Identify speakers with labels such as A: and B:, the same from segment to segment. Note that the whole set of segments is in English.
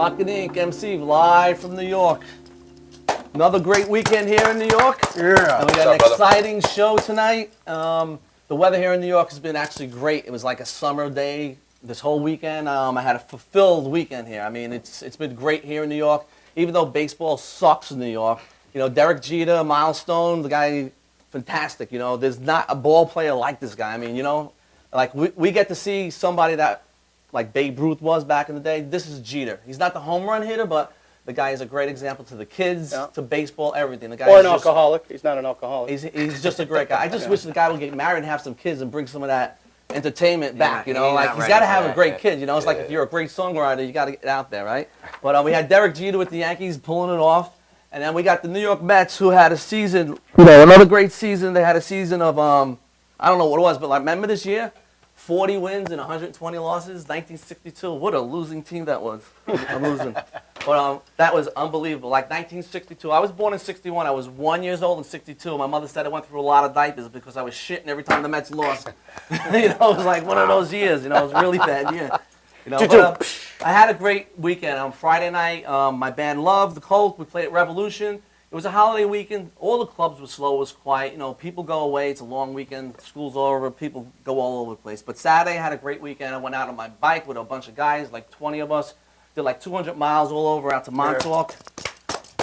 A: Rocket Inc. MC live from New York. Another great weekend here in New York.
B: Yeah.
A: And we got an exciting show tonight. The weather here in New York has been actually great. It was like a summer day this whole weekend. I had a fulfilled weekend here. I mean, it's been great here in New York. Even though baseball sucks in New York, you know, Derek Jeter, milestone, the guy, fantastic. You know, there's not a ball player like this guy. I mean, you know, like we get to see somebody that, like Babe Ruth was back in the day. This is Jeter. He's not the home run hitter, but the guy is a great example to the kids, to baseball, everything. The guy
B: or an alcoholic. He's not an alcoholic.
A: He's just a great guy. I just wish the guy would get married and have some kids and bring some of that entertainment back. You know, like he's got to have a great kid. You know, it's like if you're a great songwriter, you got to get out there, right? But we had Derek Jeter with the Yankees pulling it off, and then we got the New York Mets who had a season, you know, another great season. They had a season of I don't know what it was, but like remember this year? 40 wins and 120 losses, 1962. What a losing team that was. I'm losing. But that was unbelievable. Like 1962. I was born in 61. I was 1 year old in 62. My mother said I went through a lot of diapers because I was shitting every time the Mets lost. You know, it was like one of those years. You know, it was a really bad year. You know, but, I had a great weekend. On Friday night, my band Love, the Colt, we played at Revolution. It was a holiday weekend. All the clubs were slow, it was quiet. You know, people go away. It's a long weekend. School's over. People go all over the place. But Saturday, I had a great weekend. I went out on my bike with a bunch of guys, like 20 of us. Did like 200 miles all over out to Montauk.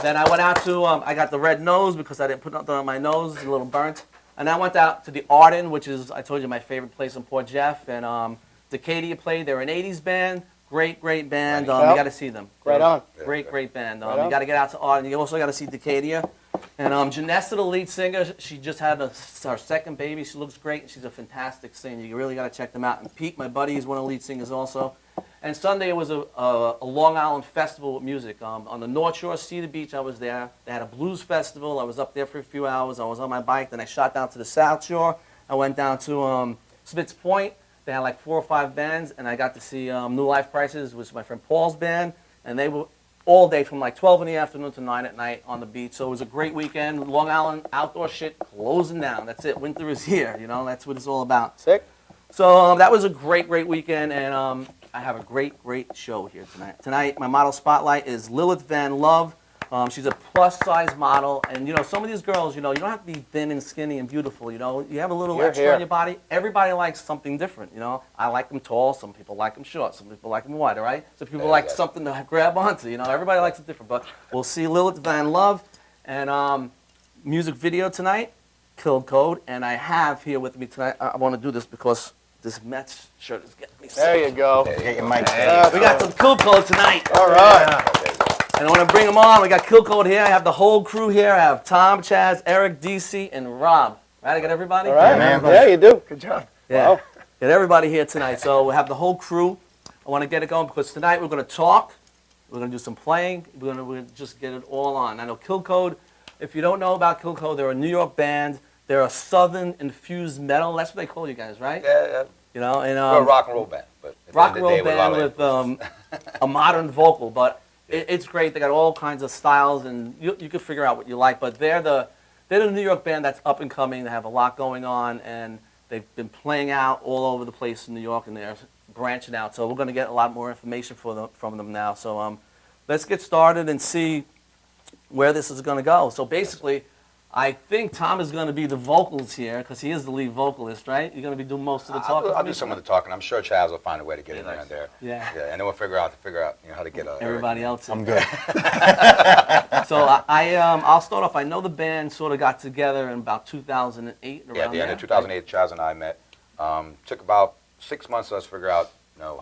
A: Then I went out to, I got the red nose because I didn't put nothing on my nose. It's a little burnt. And I went out to the Arden, which is, I told you, my favorite place in Port Jeff. And Decadia played. They're an 80s band. Great band. You got to see them.
B: Right on.
A: Great band. You got to get out to Arden. You also got to see Decadia. And Janessa, the lead singer, she just had her second baby. She looks great. She's a fantastic singer. You really got to check them out. And Pete, my buddy, is one of the lead singers also. And Sunday it was a Long Island festival with music. On the North Shore, Cedar Beach, I was there. They had a blues festival. I was up there for a few hours. I was on my bike. Then I shot down to the South Shore. I went down to Smith's Point. They had like 4 or 5 bands, and I got to see New Life Prices, which was my friend Paul's band, and they were all day from like 12 in the afternoon to 9 at night on the beach. So it was a great weekend. Long Island outdoor shit closing down. That's it. Winter is here. You know, that's what it's all about.
B: Sick.
A: So that was a great weekend, and I have a great show here tonight. Tonight, my model spotlight is Lilith Van Love. She's a plus-size model, and you know, some of these girls, you know, you don't have to be thin and skinny and beautiful. You know, you have a little extra on your body. Everybody likes something different. You know, I like them tall. Some people like them short. Some people like them wide. All right. Some people like something to grab onto. You know, everybody likes it different. But we'll see Lilith Van Love and music video tonight. Killcode, and I have here with me tonight. I want to do this because this Mets shirt is getting me.
B: There you go.
C: Get your mic.
A: We got some Killcode tonight.
B: All right.
A: And I want to bring them on. We got Killcode here. I have the whole crew here. I have Tom, Chaz, Eric, DC, and Rob. Right, I got everybody?
B: All right.
C: man.
B: Yeah, you do. Good job.
A: Yeah.
B: Wow.
A: Got everybody here tonight. So we have the whole crew. I want to get it going because tonight we're going to talk. We're going to do some playing. We're going to just get it all on. I know Killcode, if you don't know about Killcode, they're a New York band. They're a Southern infused metal. That's what they call you guys, right?
D: Yeah.
A: You know, and
D: We're a rock and roll band. But at the
A: rock
D: end
A: and
D: of the
A: roll
D: day, we're
A: band with a modern vocal, but it's great. They got all kinds of styles, and you can figure out what you like. But they're the New York band that's up and coming. They have a lot going on, and they've been playing out all over the place in New York, and they're branching out. So we're going to get a lot more information from them now. So let's get started and see where this is going to go. So basically, I think Tom is going to be the vocals here because he is the lead vocalist, right? You're going to be doing most of the talking.
D: I'll do some of the talking. I'm sure Chaz will find a way to get in there.
A: Yeah.
D: And then we'll figure out how to get
A: Everybody else.
C: I'm good.
A: So I'll start off. I know the band sort of got together in about 2008.
D: Yeah, at the end of 2008, Chaz and I met. Took about 6 months for us to figure out,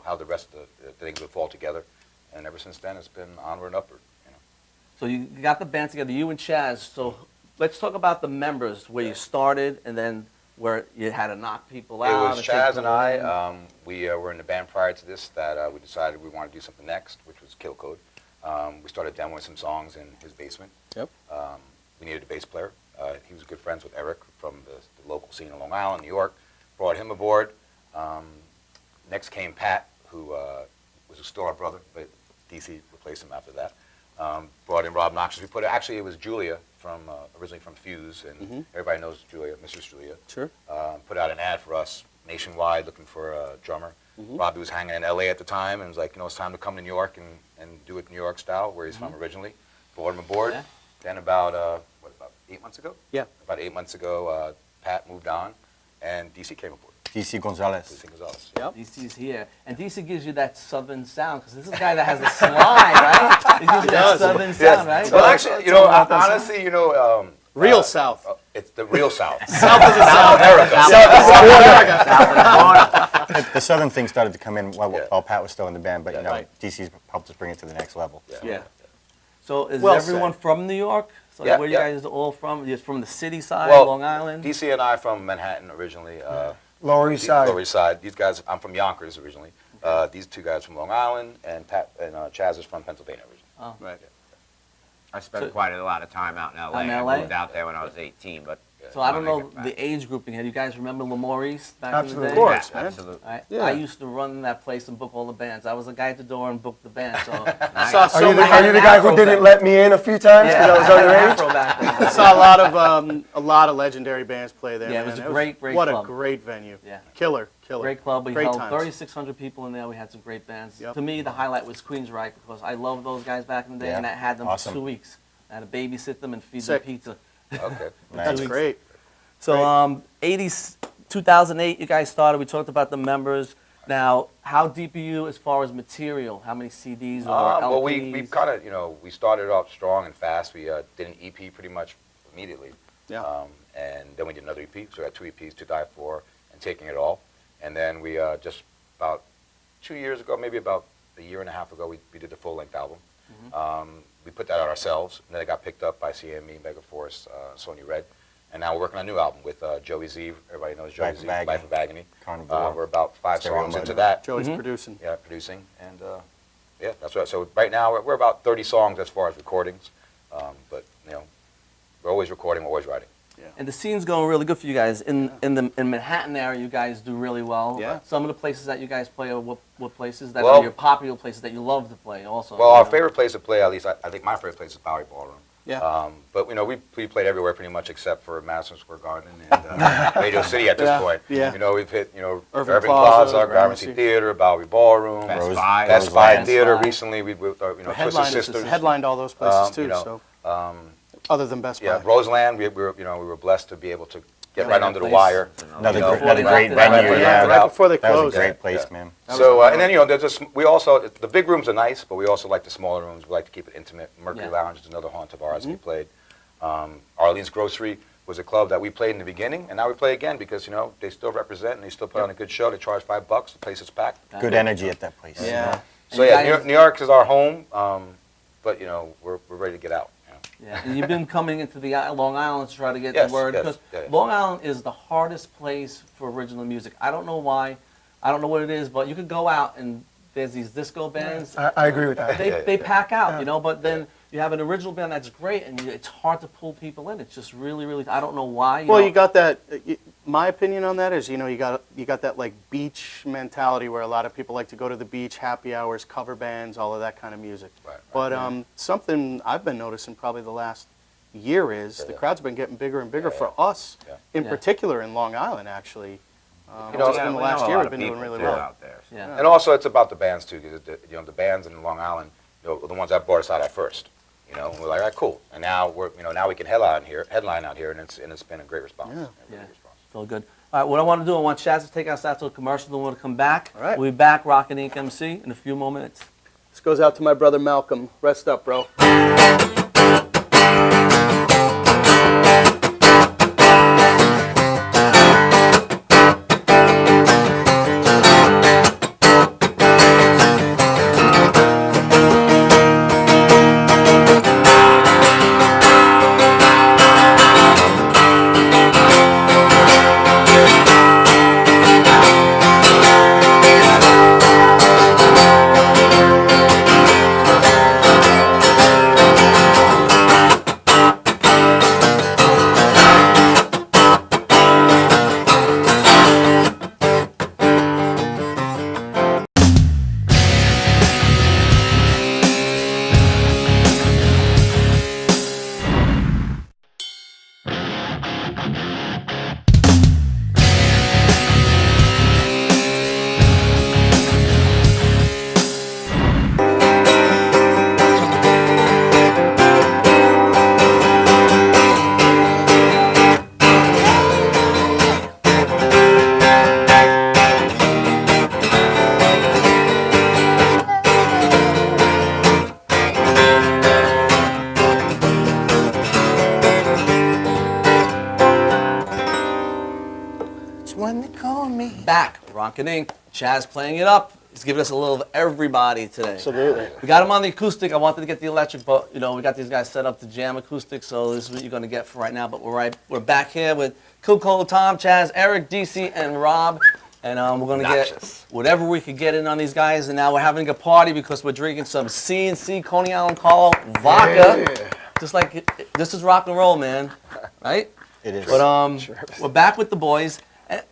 D: how the rest of the things would fall together, and ever since then, it's been onward and upward.
A: So you got the band together, you and Chaz. So let's talk about the members, where you started, and then where you had to knock people out.
D: It was Chaz and I. We were in the band prior to this that we decided we wanted to do something next, which was Killcode. We started demoing some songs in his basement.
B: Yep.
D: We needed a bass player. He was good friends with Eric from the local scene in Long Island, New York. Brought him aboard. Next came Pat, who was still our brother, but DC replaced him after that. Brought in Rob Noxious. It was Julia originally from Fuse, and everybody knows Julia, Mrs. Julia.
B: Sure.
D: Put out an ad for us nationwide looking for a drummer. Robbie was hanging in LA at the time and was like, it's time to come to New York and do it New York style, where he's from originally. Brought him aboard.
A: Yeah.
D: Then about 8 months ago?
B: Yeah.
D: About 8 months ago, Pat moved on, and DC came aboard.
C: DC Gonzalez.
D: DC Gonzalez.
B: Yep.
A: DC's here. And DC gives you that southern sound, because this is a guy that has a slide, right? He gives you that southern sound, right?
D: Well, actually, honestly,
B: Real South.
D: It's the real South.
B: South of the South.
D: America.
C: The southern thing started to come in while
D: Yeah.
C: Pat was still in the band, but
B: right.
C: DC's helped us bring it to the next level.
A: Yeah. So is
B: Well
A: everyone
B: said.
A: from New York? So
D: Yeah,
A: where you
D: yeah.
A: guys are all from? You're from the city side,
D: Well,
A: Long Island?
D: DC and I from Manhattan originally.
E: Lower East Side.
D: Lower East Side. These guys, I'm from Yonkers originally. These two guys from Long Island, and Pat and Chaz is from Pennsylvania originally.
B: Right.
F: I spent
A: So-
F: quite a lot of time out in LA.
A: In
F: I
A: LA?
F: moved out there when I was 18, but
A: So I don't
F: when
A: know
F: get back-
A: the age grouping here. Do you guys remember Maurice back
E: Absolutely.
A: in the
E: Of
A: day?
E: course, man.
F: Absolutely.
E: Yeah.
A: I used to run that place and book all the bands. I was the guy at the door and booked the band. So
F: Nice.
B: Saw
E: Are
B: so
E: you the,
B: many-
E: are you the guy who didn't let me in a few times because I was underage?
A: Afro back then.
B: Saw a lot of legendary bands play there.
A: Yeah, it
B: man.
A: was a great
B: What
A: club.
B: a great venue.
A: Yeah.
B: Killer.
A: Great club. We
B: Great
A: held
B: times.
A: 3,600 people in there. We had some great bands.
B: Yep.
A: To me, the highlight was Queensryche because I loved those guys back in the day,
C: Yeah.
A: and I had them
C: Awesome.
A: for 2 weeks. I had to babysit them and feed
B: Sick.
A: them pizza.
D: Okay.
B: That's
C: Nice.
B: great.
A: So 2008, you guys started. We talked about the members. Now, how deep are you as far as material? How many CDs or LPs?
D: Well, we kind of, we started off strong and fast. We did an EP pretty much immediately.
B: Yeah.
D: And then we did another EP. So we had 2 EPs, To Die For and Taking It All. And then we just about 2 years ago, maybe about a year and a half ago, we did the full-length album. We put that out ourselves, and then it got picked up by CME, Megaforce, Sony Red. And now we're working on a new album with Joey Z. Everybody knows Joey
C: Life of
D: Z,
C: Agony.
D: Life of Agony.
C: Carnivore.
D: We're about 5
C: Stereo
D: songs
C: Mode.
D: into that.
B: Joey's producing.
D: Yeah, producing. And yeah, that's right. So right now we're about 30 songs as far as recordings. But, we're always recording, we're always writing.
A: And the scene's going really good for you guys. In Manhattan area, you guys do really well.
B: Yeah.
A: Some of the places that you guys play are what places that
D: Well-
A: are your popular places that you love to play also.
D: Well, our favorite place to play, at least I think my favorite place is Bowery Ballroom.
B: Yeah.
D: But we played everywhere pretty much except for Madison Square Garden and Radio City at this
B: Yeah,
D: point.
B: yeah.
D: We've hit
B: Irving
D: Irving
B: Plaza,
D: Plaza, Gramercy Theater, Bowery Ballroom,
F: Best
C: Rose-
F: Buy.
D: Best Buy
A: Best
D: Theater
A: Buy.
D: recently. We with Twisted
A: headliners,
D: Sisters.
B: Headlined all those places too.
D: you know,
B: So other than Best Buy.
D: Yeah, Roseland. We were blessed to be able to get
A: Yeah,
D: right
A: that
D: under the
A: place.
D: wire.
C: Another,
D: you know,
C: another
A: before
C: great
A: they
C: venue.
A: left,
C: Yeah,
B: right before they
C: that was
B: closed.
C: a great place,
D: Yeah.
C: man.
D: So and then there's we also the big rooms are nice, but we also like the smaller rooms. We like to keep it intimate. Mercury
A: Yeah.
D: Lounge is another haunt of ours. We played Arlene's Grocery. was a club that we played in the beginning, and now we play again because, you know, they still represent and they still put on a good show. They charge $5. The place is packed.
C: Good energy at that place.
B: Yeah.
D: So
A: And
D: yeah,
A: guys-
D: New York is our home, but, you know, we're ready to get out. You know?
A: Yeah, and you've been coming into the Long Island to try to get
D: Yes,
A: the word
D: yes,
A: because
D: yeah.
A: Long Island is the hardest place for original music. I don't know why, I don't know what it is, but you could go out and there's these disco bands.
E: I agree with that.
A: They pack out,
E: Yeah.
A: you know. But then you have an original band that's great, and it's hard to pull people in. It's just really. I don't know why.
B: Well,
A: know.
B: you got that. My opinion on that is, you know, you got that like beach mentality where a lot of people like to go to the beach, happy hours, cover bands, all of that kind of music.
D: Right.
B: But something I've been noticing probably the last year is the
D: Yeah.
B: crowd's been getting bigger and bigger
D: Yeah,
B: for us,
D: yeah.
B: in
A: Yeah.
B: particular in Long Island, actually.
D: You know,
B: Just in the last year, we've been doing really well.
F: out there.
A: Yeah.
D: And also, it's about the bands too, because you know the bands in Long Island, you know, the ones that brought us out at first. You know, and we're like, all right, cool. And now now we can headline out here, and it's been a great response.
B: Yeah.
D: Really
A: Yeah.
D: good response.
A: So good. All right, what I want to do, I want Chaz to take us out to a commercial, then we'll come back.
B: All right.
A: We'll be back, Rockin' Inc. MC, in a few more minutes.
B: This goes out to my brother Malcolm. Rest up, bro.
C: When they call me.
A: Back, Rockin' Inc. Chaz playing it up. He's giving us a little of everybody today.
B: Absolutely.
A: We got him on the acoustic. I wanted to get the electric, but you know we got these guys set up to jam acoustic, so this is what you're gonna get for right now. But we're back here with Killcode, Tom, Chaz, Eric, DC, and Rob, and we're gonna get
D: Obnoxious.
A: whatever we could get in on these guys. And now we're having a party because we're drinking some C&C Coney Island Carlo vodka. Just like this is rock and roll, man, right?
C: It is.
A: But we're back with the boys. And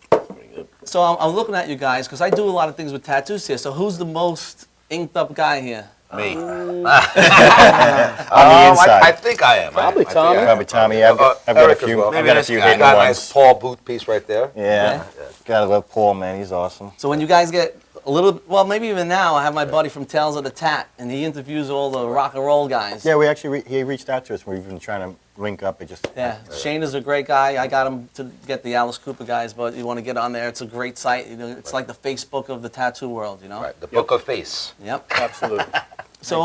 A: so I'm looking at you guys because I do a lot of things with tattoos here. So who's the most inked up guy here?
F: Me.
C: On the
D: I
C: inside.
D: think I am.
B: Probably
D: I think
B: Tommy.
D: I am.
C: Probably Tommy. I've got a
D: Eric as
C: few.
D: well.
C: I've
F: Maybe
C: got a
F: this
C: few
F: guy
C: hidden
D: Got a
C: ones.
D: nice Paul Booth piece right there.
C: Yeah. Gotta love Paul, man. He's awesome.
A: So when you guys get a little, well, maybe even now, I have my buddy from Tales of the Tat, and he interviews all the rock and roll guys.
C: Yeah, we actually he reached out to us. We've been trying to link up. It just
A: Yeah, Shane is a great guy. I got him to get the Alice Cooper guys, but you want to get on there. It's a great site. You know, it's like the Facebook of the tattoo world. You know.
D: Right. The Book of Face.
A: Yep.
B: Absolutely.
A: So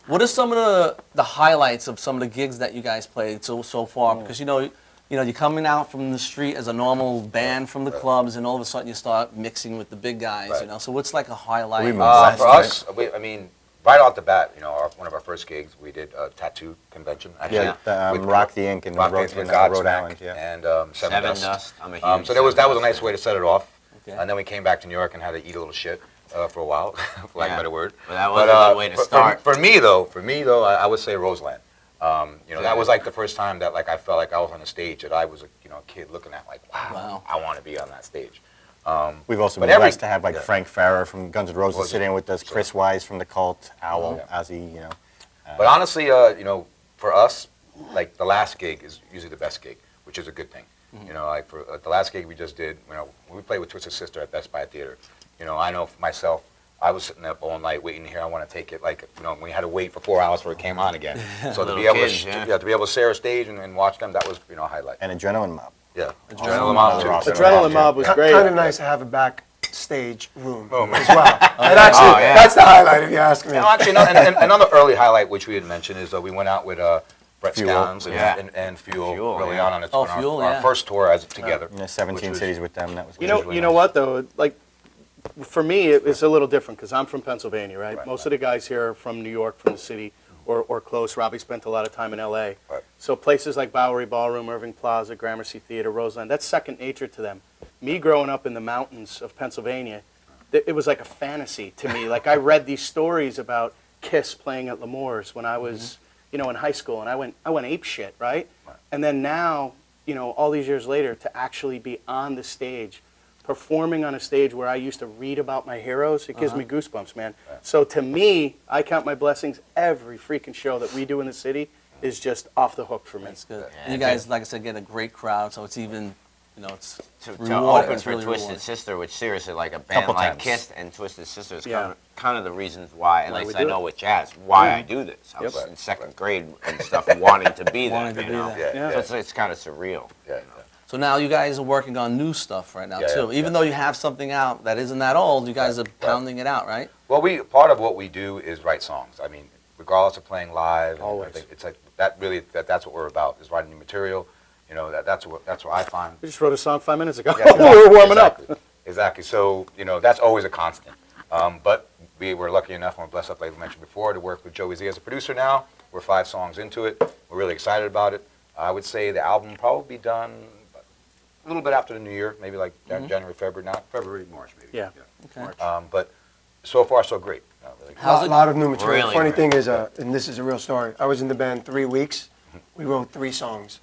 A: what are some of the highlights of some of the gigs that you guys played so far? Because you know you're coming out from the street as a normal band from the clubs, and all of a sudden you start mixing with the big guys.
D: Right.
A: You know, so what's like a highlight?
C: We moved
D: For us, I mean, right off the bat, you know, one of our first gigs, we did a tattoo convention. Actually,
C: yeah, the,
D: with
C: Rock the Ink in
D: Rock the
C: Rhode,
D: Ink with
C: in Rhode
D: Godsmack
C: Island. Yeah.
D: and Seven
F: Seven
D: Dust.
F: Dust. I'm a huge
D: So that was
F: Seven
D: a nice
F: Dust
D: way to set it off.
A: Okay.
D: And then we came back to New York and had to eat a little shit for a while, for lack of a
F: Yeah.
D: better word.
F: But that was a good way to start.
D: For me though, I would say Roseland. You know, that was like the first time that like I felt like I was on a stage that I was a kid looking at like, wow. I want to be on that stage.
C: We've also
D: But
C: been
D: every-
C: blessed to have like
D: yeah.
C: Frank Farrer from Guns N' Roses
D: Was it?
C: sitting with us, Chris Wise from the Cult, Owl,
D: Yeah.
C: Ozzy. You know.
D: But honestly, you know, for us, like the last gig is usually the best gig, which is a good thing. You know, like for the last gig we just did, you know, we played with Twisted Sister at Best Buy Theater. You know, I know for myself, I was sitting up all night waiting to hear I Want to Take It. Like, you know, we had to wait for 4 hours before it came on again. So to be
F: Little
D: able
F: kids,
D: to,
F: yeah.
D: to be able to share a stage and watch them, that was, you know, a highlight.
C: And Adrenaline Mob.
D: Yeah.
A: Adrenaline
D: Mob too.
C: Mob.
B: Adrenaline Mob was great.
E: Kind of nice to have a backstage room
D: Oh, man.
E: as well. And actually,
F: yeah.
E: that's the highlight if you ask me.
D: No, actually, no, and another early highlight which we had mentioned is we went out with Brett
C: Fuel.
D: Scallons
F: Yeah.
D: and Fuel,
F: Fuel,
D: early
F: yeah.
D: on its
A: Oh,
D: on
A: Fuel,
D: our
A: yeah.
D: first tour as together.
C: 17
D: which was-
C: cities with them. That was
B: You
C: good.
B: know,
D: Usually
B: you know
D: nice.
B: what though? Like, for me, it's a little different because I'm from Pennsylvania, right?
D: Right,
B: Most
D: right.
B: of the guys here are from New York, from the city, or close. Robbie spent a lot of time in L.A.
D: Right.
B: So places like Bowery Ballroom, Irving Plaza, Gramercy Theater, Roseland, that's second nature to them. Me growing up in the mountains of Pennsylvania, it was like a fantasy to me. Like I read these stories about Kiss playing at L'Amour's when I was, in high school, and I went ape shit, right?
D: Right.
B: And then now, all these years later, to actually be on the stage, performing on a stage where I used to read about my heroes, it gives me goosebumps, man.
D: Right.
B: So to me, I count my blessings. Every freaking show that we do in the city is just off the hook for me.
A: That's good.
F: Yeah,
A: And you guys, like I said, get a great crowd, so it's even, it's
F: To
A: rewarding.
F: open
A: It's
F: for
A: really
F: Twisted
A: rewarding.
F: Sister, which seriously, like a band
C: Couple
F: like
C: times.
F: Kiss and Twisted Sister is
B: Yeah.
F: kind of the reasons why, at
B: Why
F: least
B: we
F: I
B: do
F: know
B: it.
F: with jazz, why I do this. I was
B: Yep.
F: in second grade and stuff, wanting to be there.
A: Wanting to
F: you
A: be
F: know?
A: there.
D: Yeah,
B: Yeah.
F: So it's kind of surreal.
D: Yeah.
A: So now you guys are working on new stuff right now
D: Yeah,
A: too.
D: yeah,
A: Even though you have something out that isn't that old, you guys are pounding it out, right?
D: Well, part of what we do is write songs. I mean, regardless of playing live, and
B: Always.
D: everything, it's like that's what we're about, is writing new material. That's what I find.
B: We just wrote a song 5 minutes ago.
D: Yeah,
B: we were warming
D: exactly.
B: up.
D: Exactly. So, that's always a constant. But we were lucky enough, and we're blessed, like I mentioned before, to work with Joey Z as a producer now. We're 5 songs into it. We're really excited about it. I would say the album will probably be done a little bit after the new year, maybe like January, February, not February, March, maybe.
B: Yeah.
A: Okay.
D: But so far, so great. Really.
A: How's
E: A
A: it-
E: lot of new material.
F: Really
E: Funny
F: great.
E: thing is, and this is a real story. I was in the band 3 weeks. We wrote 3 songs,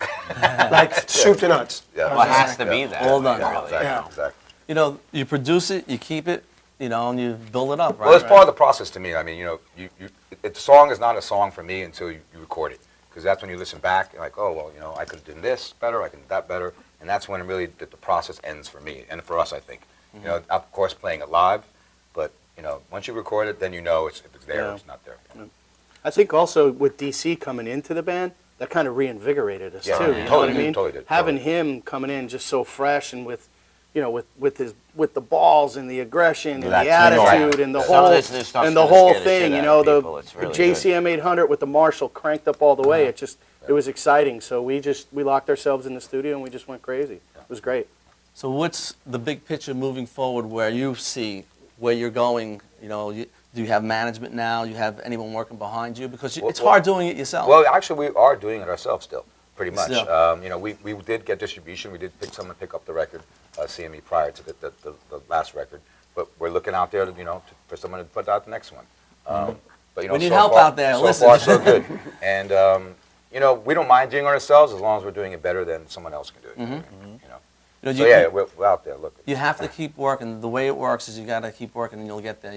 E: like soup to nuts.
D: Yeah.
E: I
F: Well,
E: was
F: it
E: just
F: has to be that.
A: All done.
D: Yeah,
F: Really.
D: exactly,
E: Yeah.
D: exactly.
A: You produce it, you keep it, and you build it up, right?
D: Well, it's part of the process to me. I mean, the song is not a song for me until you record it, because that's when you listen back and like, oh, well, I could have done this better, I could have done that better, and that's when really the process ends for me and for us, I think. Of course, playing it live, but once you record it, then if it's there,
B: Yeah.
D: if it's not there.
B: I think also with DC coming into the band, that kind of reinvigorated us
D: Yeah,
B: too.
D: yeah.
B: You know
D: Totally
B: what I
D: did,
B: mean?
D: totally did,
B: Having
D: totally.
B: him coming in just so fresh and with the balls and the aggression and
C: That
B: the
C: team
B: attitude
C: right.
B: and the
F: Some of
B: whole
F: this new stuff's
B: and the
F: gonna
B: whole
F: scare the
B: thing,
F: shit out of people. It's
B: the
F: really
B: JCM 800 with the Marshall cranked up all the way. It was exciting. So we locked ourselves in the studio and we just went crazy. It was great.
A: So what's the big picture moving forward where you see where you're going? Do you have management now? You have anyone working behind you? Because it's hard doing it yourself.
D: Well, actually, we are doing it ourselves still, pretty much.
A: Still.
D: We did get distribution. We did pick up the record, CME, prior to the last record. But we're looking out there, for someone to put out the next one. But
A: We need
D: so
A: help
D: far,
A: out there.
D: So
A: Listen.
D: far, so good. And we don't mind doing it ourselves as long as we're doing it better than someone else can do it. So yeah, we're out there looking.
A: You have to keep working. The way it works is you got to keep working and you'll get there. I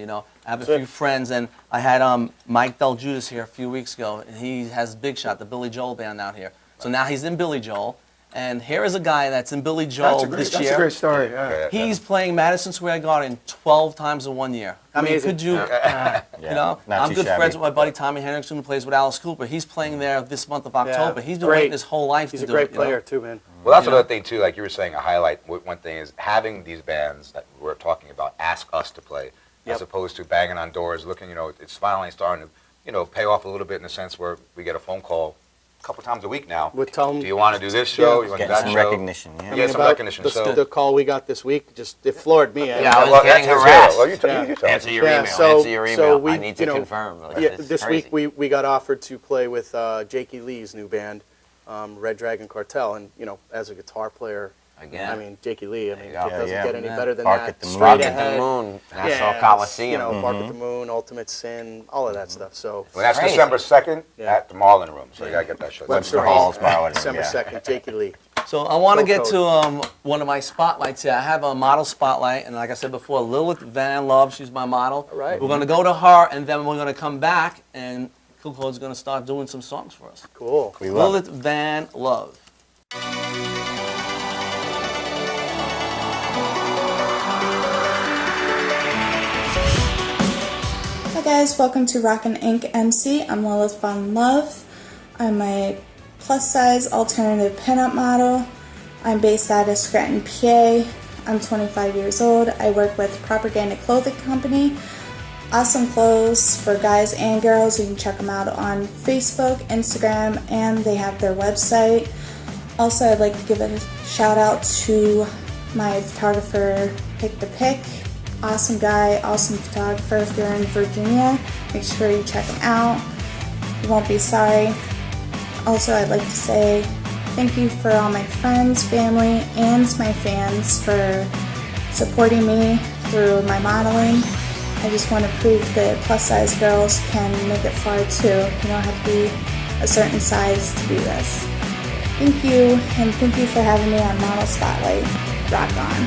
A: have a
B: That's it.
A: few friends, and I had Mike Del Judas here a few weeks ago, and he has Big Shot, the Billy Joel band out here. So now he's in Billy Joel, and here is a guy that's in Billy Joel this
E: That's
A: year.
E: a great story. Yeah.
D: Yeah, yeah.
A: He's playing Madison Square Garden 12 times in 1 year. I mean,
B: Amazing.
A: could you,
C: Yeah,
A: I'm
C: not
A: good
C: too shabby.
A: friends with my buddy Tommy Hendrickson, who plays with Alice Cooper. He's playing there this month of October. He's been
B: Great.
A: waiting his whole life
B: He's
A: to
B: a
A: do
B: great
A: it.
B: player too, man.
D: Well, that's
A: Yeah.
D: another thing too. Like you were saying, a highlight. One thing is having these bands that we're talking about ask us to play,
B: Yep.
D: as opposed to banging on doors, looking. It's finally starting to, pay off a little bit in the sense where we get a phone call a couple times a week now.
B: We'll tell 'em-
D: Do you want to do this show?
B: Yeah.
D: You want to do
C: Getting
D: that
C: some
D: show?
C: recognition. Yeah.
D: Yeah, some
B: about
D: recognition. So
B: the call we got this week, it floored me.
F: Yeah, I was
D: well,
F: getting
D: that's his
F: harassed.
D: hero. Well, you tell
B: Yeah.
D: you tell
F: Answer
D: me.
F: your
B: Yeah,
F: email.
B: so-
F: Answer your email.
B: so we-
F: I need to
B: you know,
F: confirm. Like,
B: Yeah,
F: this is
B: this
F: crazy.
B: week we got offered to play with Jakey Lee's new band, Red Dragon Cartel, and as a guitar player,
F: Again.
B: I mean Jakey Lee. I mean,
F: Yeah,
B: it doesn't
C: yeah.
B: get any
A: Yeah.
B: better than
C: Bark
B: that.
C: at the Moon.
B: Straight
F: Rock at
B: ahead.
F: the Moon, Nassau
B: Yeah,
F: Coliseum.
B: Bark at the Moon, Ultimate Sin, all of that stuff. So
D: Well, that's
F: Crazy.
D: December 2nd
B: Yeah.
D: at the Marlin Room. So you gotta get that show.
C: Webster
B: Crazy.
C: Hall's borrowing it,
B: December
C: yeah.
B: 2nd, Jakey Lee.
A: So I want to get
B: Killcode.
A: to one of my spotlights here. I have a model spotlight, and like I said before, Lilith Van Love, she's my model.
B: All right.
A: We're going to go to her, and then we're going to come back, and Killcode's going to start doing some songs for us.
B: Cool.
C: We love
A: Lilith Van Love.
G: Hi guys, welcome to Rockin' Inc. MC. I'm Lilith Von Love. I'm a plus size alternative pinup model. I'm based out of Scranton, PA. I'm 25 years old. I work with Propaganda Clothing Company. awesome clothes for guys and girls. You can check them out on Facebook, Instagram, and they have their website. Also, I'd like to give a shout out to my photographer, Pick the Pick. Awesome guy, awesome photographer. If you're in Virginia, make sure you check him out. You won't be sorry. Also, I'd like to say thank you for all my friends, family, and my fans for supporting me through my modeling. I just want to prove that plus-size girls can make it far too. You don't have to be a certain size to do this. Thank you, and thank you for having me on Model Spotlight. Rock on.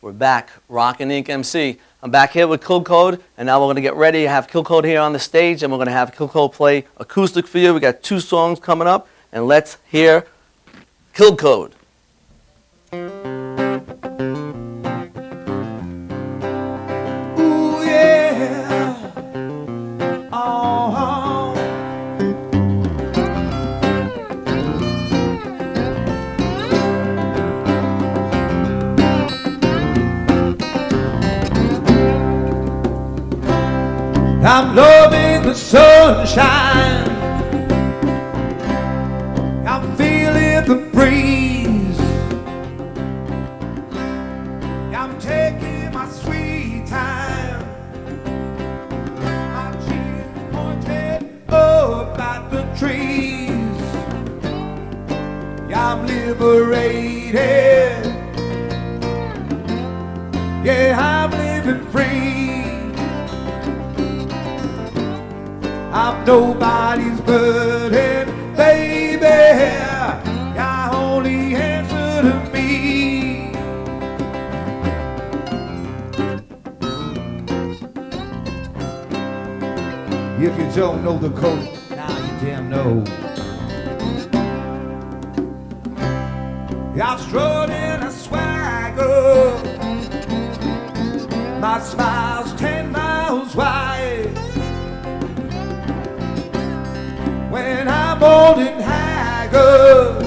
A: We're back, Rockin' Inc. MC. I'm back here with Killcode, and now we're going to get ready to have Killcode here on the stage, and we're going to have Killcode play acoustic for you. We got 2 songs coming up, and let's hear Killcode.
H: Ooh, yeah. Oh. I'm loving the sunshine. I'm feeling the breeze. I'm taking my sweet time. My cheeks pointed up at the trees. I'm liberated. Yeah, I'm living free. I'm nobody's burden, baby. I only answer to me. If you don't know the code, now you damn know. I strut in a swagger. My smile's 10 miles wide. When I'm old and haggard,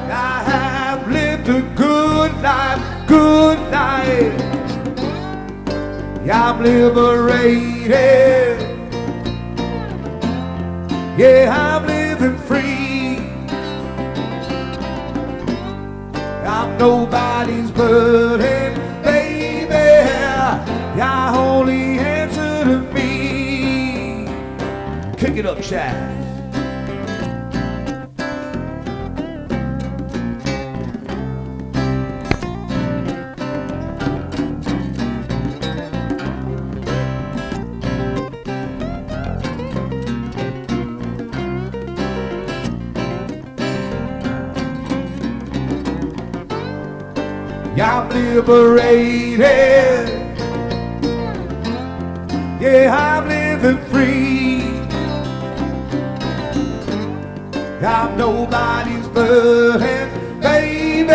H: I I'm liberated. Yeah, I'm living free. I'm nobody's burden, baby. Y'all only answer to me. Kick it up, Chad. I'm liberated. Yeah, I'm living free. I'm nobody's burden, baby.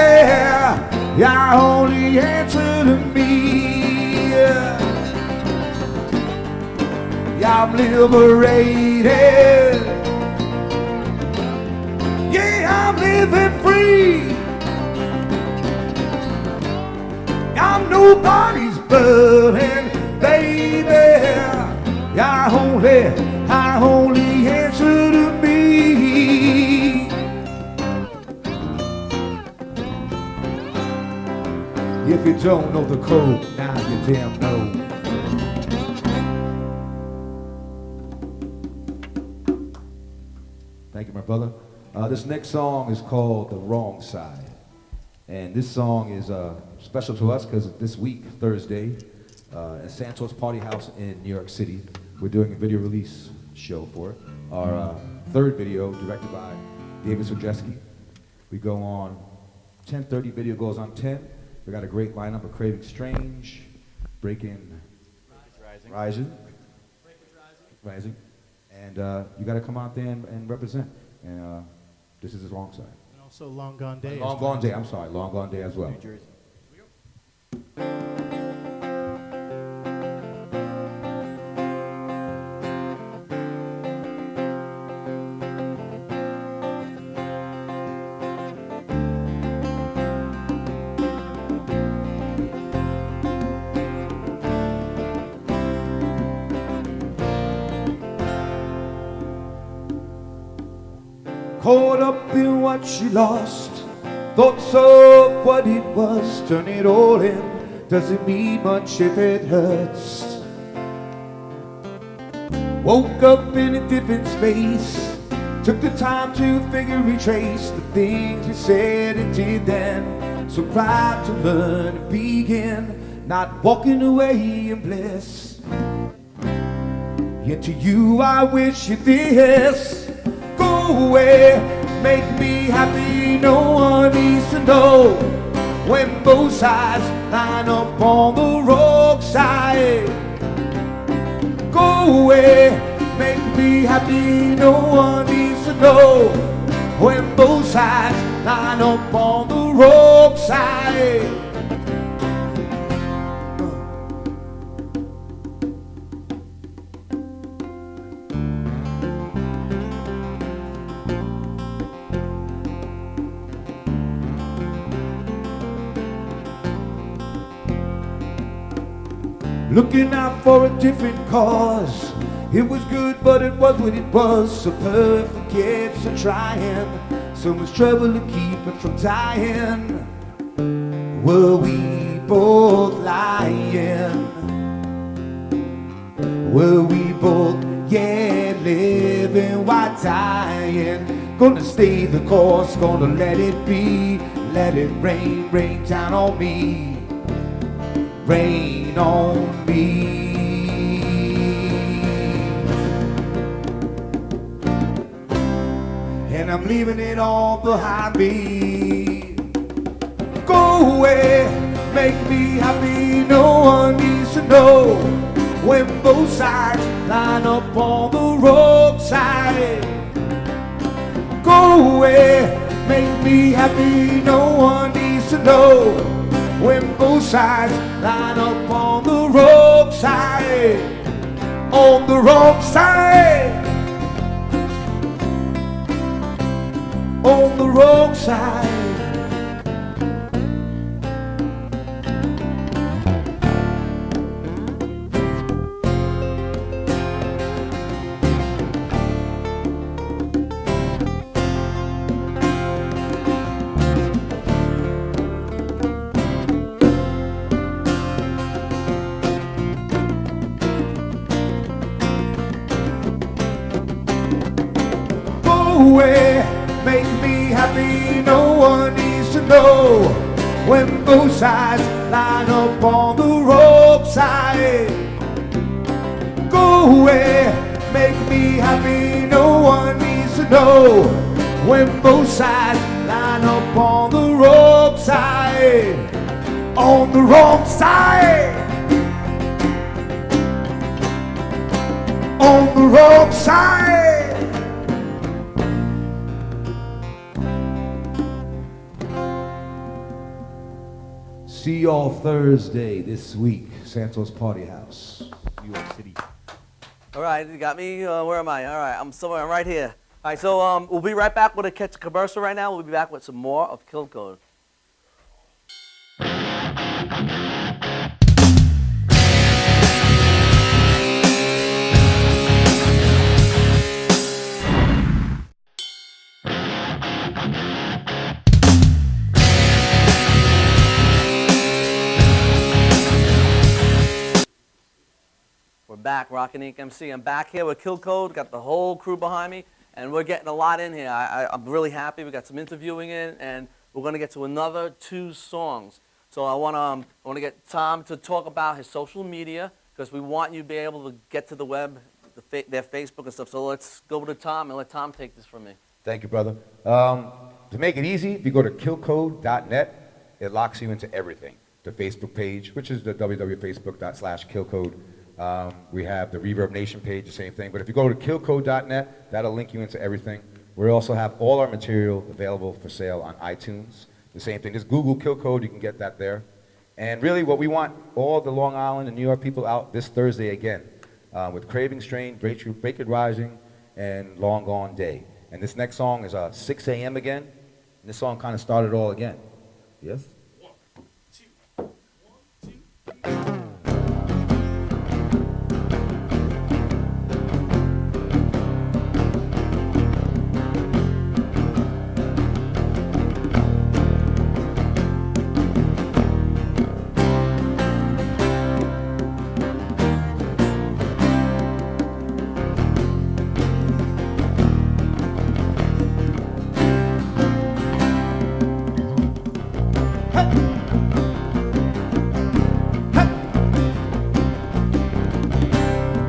H: Y'all only answer to me. I'm liberated. Yeah, I'm living free. I'm nobody's burden, baby. I only answer to me. If you don't know the code, now you damn know. Thank you, my brother. This next song is called The Wrong Side. And this song is special to us because this week, Thursday, at Santos Party House in New York City, we're doing a video release show for it. Our third video, directed by David Sojewski. We go on 10:30, video goes on 10. We got a great lineup of Craving Strange, Breaking Rising. And you got to come out there and represent. And this is his wrong side.
I: And also Long Gone Day.
H: Long Gone Day, I'm sorry, Long Gone Day as well.
I: New Jersey. Caught up in what she lost, thoughts of what it was, turn it all in, doesn't mean much if it hurts. Woke up in a different space, took the time to figure, retrace the things we said and did then. So proud to learn and begin, not walking away in bliss. Yet to you I wish you this. Go away, make me happy, no one needs to know. When both sides line up on the wrong side. Go away, make me happy, no one needs to know. When both sides line up on the wrong side. Looking out for a different cause. It was good, but it was what it was. So perfect, yet so trying. So much trouble to keep it from dying. Were we both lying? Were we both, yeah, living while dying? Gonna stay the course, gonna let it be. Let it rain, rain down on me. Rain on me. And I'm leaving it all behind me. Go away, make me happy, no one needs to know. When both sides line up on the wrong side. Go away, make me happy, no one needs to know. When both sides line up on the wrong side. On the wrong side. On the wrong side. Go away, make me happy, no one needs to know. When both sides line up on the wrong side. Go away, make me happy, no one needs to know. When both sides line up on the wrong side. On the wrong side. On the wrong side. See y'all Thursday this week, Santos Party House, New York City.
A: All right, you got me. Where am I? All right, I'm somewhere right here. All right, so we'll be right back with a commercial right now. We'll be back with some more of Killcode. We're back, Rockin' Inc. MC. I'm back here with Killcode, got the whole crew behind me, and we're getting a lot in here. I'm really happy. We got some interviewing in, and we're going to get to another 2 songs. So I want to get Tom to talk about his social media, because we want you to be able to get to the web, their Facebook and stuff. So let's go to Tom and let Tom take this from me.
H: Thank you, brother. To make it easy, if you go to killcode.net, it locks you into everything. The Facebook page, which is the www.facebook.com/killcode. We have the Reverb Nation page, the same thing. But if you go to killcode.net, that'll link you into everything. We also have all our material available for sale on iTunes. The same thing. Just Google Killcode, you can get that there. And really what we want all the Long Island and New York people out this Thursday again with Craving Strain, Break It Rising, and Long Gone Day. And this next song is 6 a.m. again. And this song kind of started all again. Yes?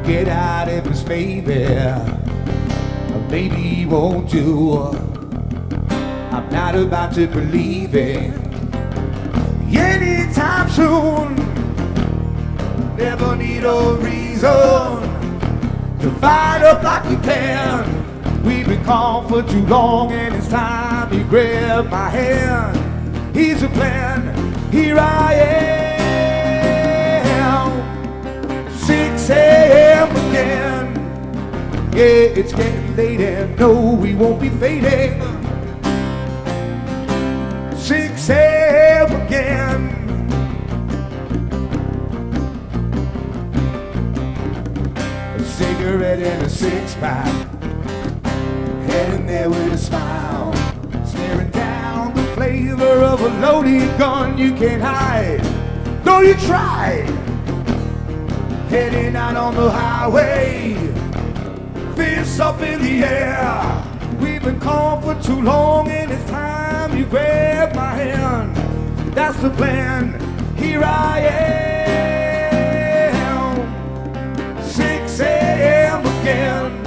H: Get out of this, baby. Maybe you won't do. I'm not about to believe it anytime soon. Never need a reason to fight up like we can. We've been calm for too long, and it's time you grab my hand. Here's a plan. Here I am. 6 a.m. again. Yeah, it's getting late and no, we won't be fading. 6 a.m. again. A cigarette and a six-pack, heading there with a smile, staring down the flavor of a loaded gun you can't hide, though you try. Heading out on the highway, fists up in the air. We've been calm for too long, and it's time you grab my hand. That's the plan. Here I am. 6 a.m. again.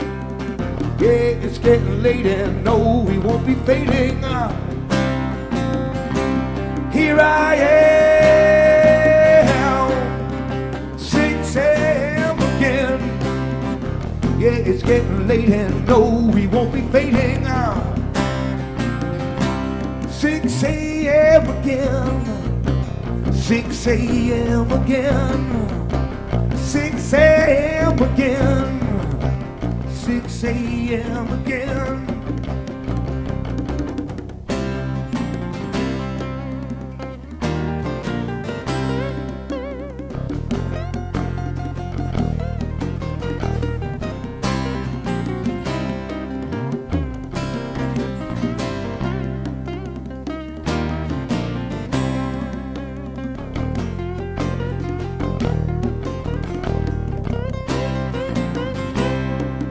H: Yeah, it's getting late and no, we won't be fading. Here I am. 6 a.m. again. Yeah, it's getting late and no, we won't be fading. 6 a.m. again. 6 a.m. again. 6 a.m. again. 6 a.m. again.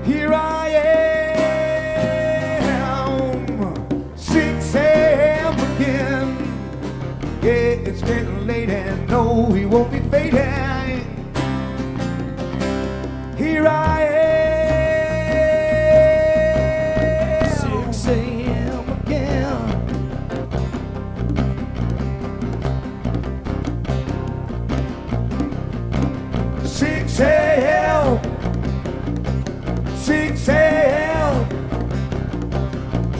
H: Here I
I: it's getting late and no, he won't be fading. Here I am, 6 a.m. again. 6 a.m. 6 a.m.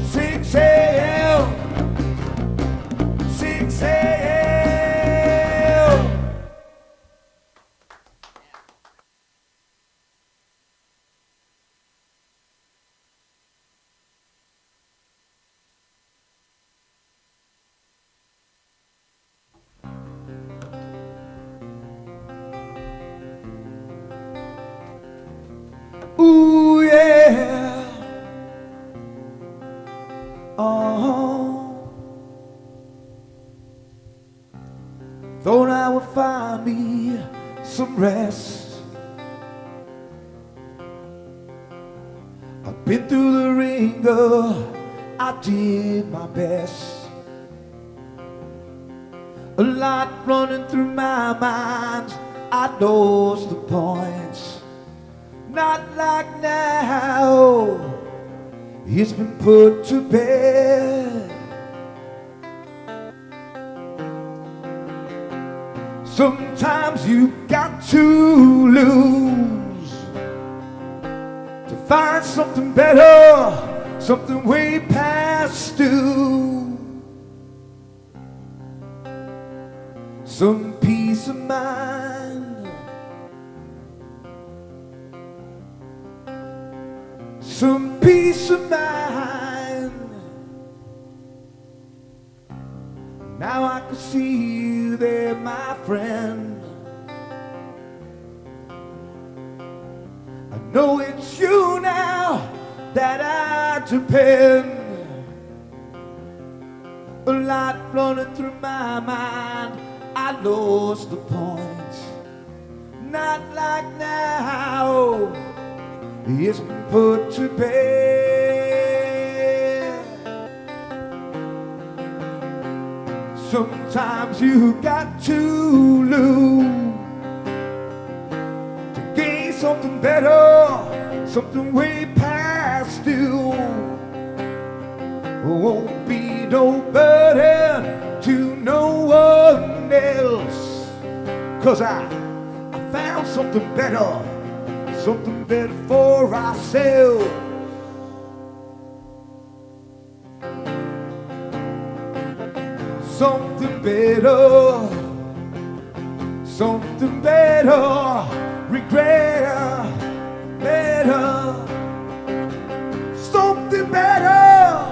I: 6 a.m. 6 a.m. Ooh, yeah. Oh. Thought I would find me some rest. I've been through the ringer, I did my best. A lot running through my mind, I lost the points. Not like now, it's been put to bed. Sometimes you got to lose to find something better, something way past due. Some peace of mind, some peace of mind. Now I can see you there, my friend. I know it's you now that I depend. A lot running through my mind, I lost the points. Not like now, it's been put to bed. Sometimes you got to lose to gain something better, something way past you. Won't be no burden to no one else, 'cause I found something better for ourselves. Something better, regret better, something better,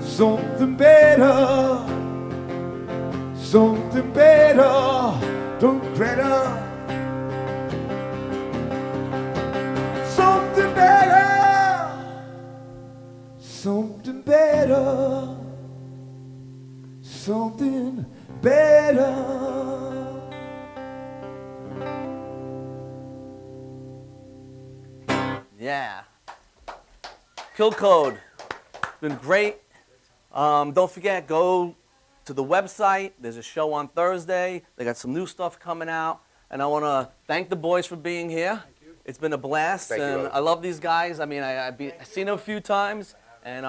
I: something better, something better, don't regret her. Something better, something better, something better.
A: Yeah. Killcode. Been great. Don't forget, go to the website. There's a show on Thursday. They got some new stuff coming out. And I want to thank the boys for being here. It's been a blast,
D: Thank you,
A: and
D: brother.
A: I love these guys. I mean, I've seen them a few times, and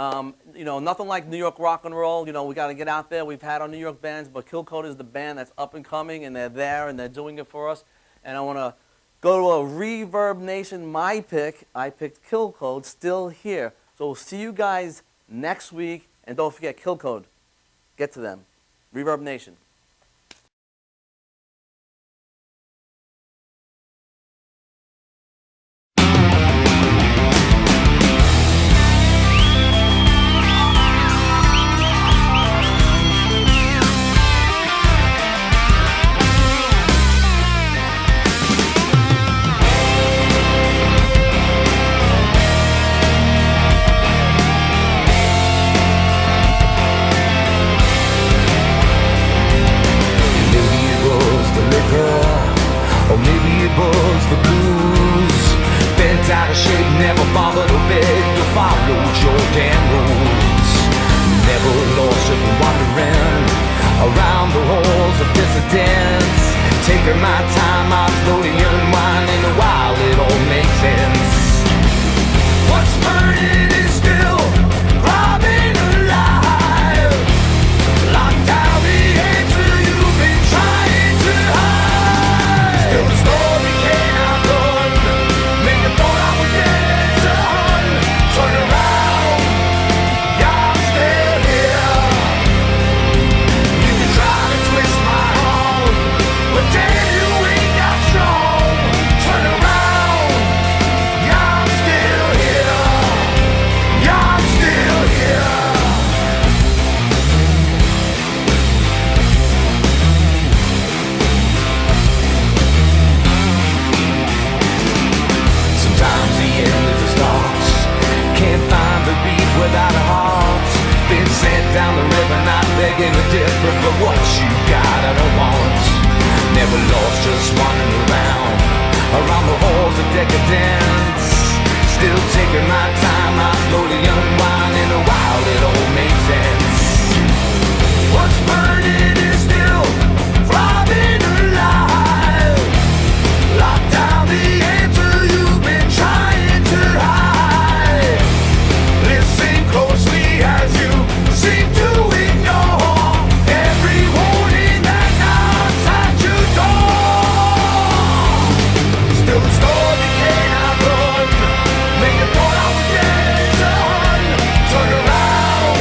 A: you know, nothing like New York rock and roll. You know, we got to get out there. We've had our New York bands, but Killcode is the band that's up and coming, and they're there, and they're doing it for us. And I want to go to a Reverb Nation, my pick. I picked Killcode, still here. So we'll see you guys next week, and don't forget Killcode. Get to them. Reverb Nation.
I: making a difference, but what you got I don't want. Never lost, just wandering around the halls of decadence. Still taking my time, I slowly unwind, in a while it all makes sense. What's burning is still throbbing alive. Lock down the answer you've been trying to hide. Listen closely as you seem to ignore every warning that knocks at your door. Still the story cannot run. Make it thought I was dead, son. Turn around,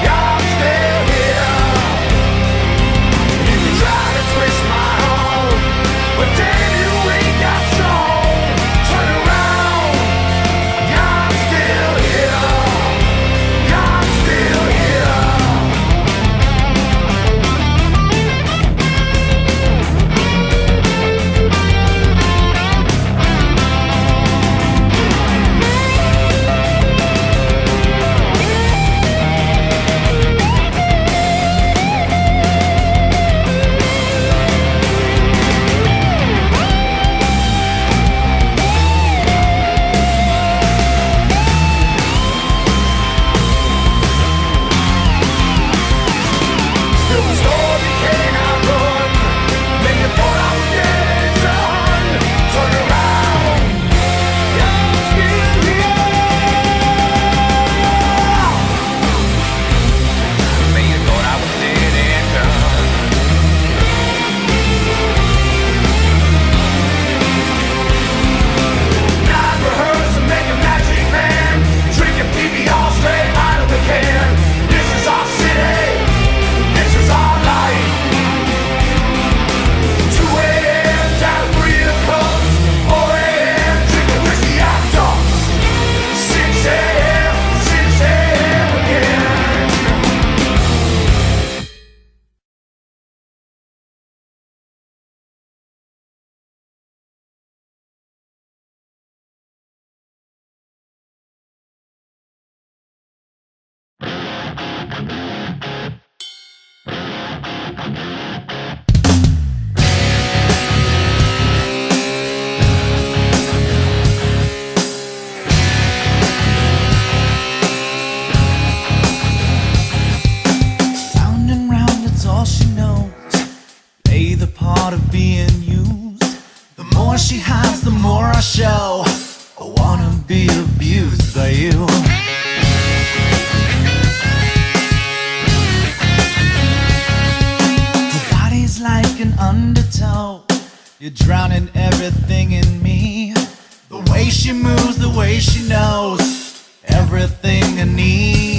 I: I'm still here. You can try to twist my arm, but damn, you ain't got strong. Turn around, I'm still here. I'm still here. Still the story cannot run. Make it thought I was dead, son. Turn around, I'm still here. Make it thought I was dead and done. Not rehearsing, making magic man. Drinking PBR straight out of the can. This is our city. This is our life. 2 a.m. down 3 cups. 4 a.m. drinking whiskey out dumps. 6 a.m. again.
J: Round and round, it's all she knows. Play the part of being used. The more she hides, the more I show. I wanna be abused by you. Her body's like an undertow. You're drowning everything in me. The way she moves, the way she knows everything I need.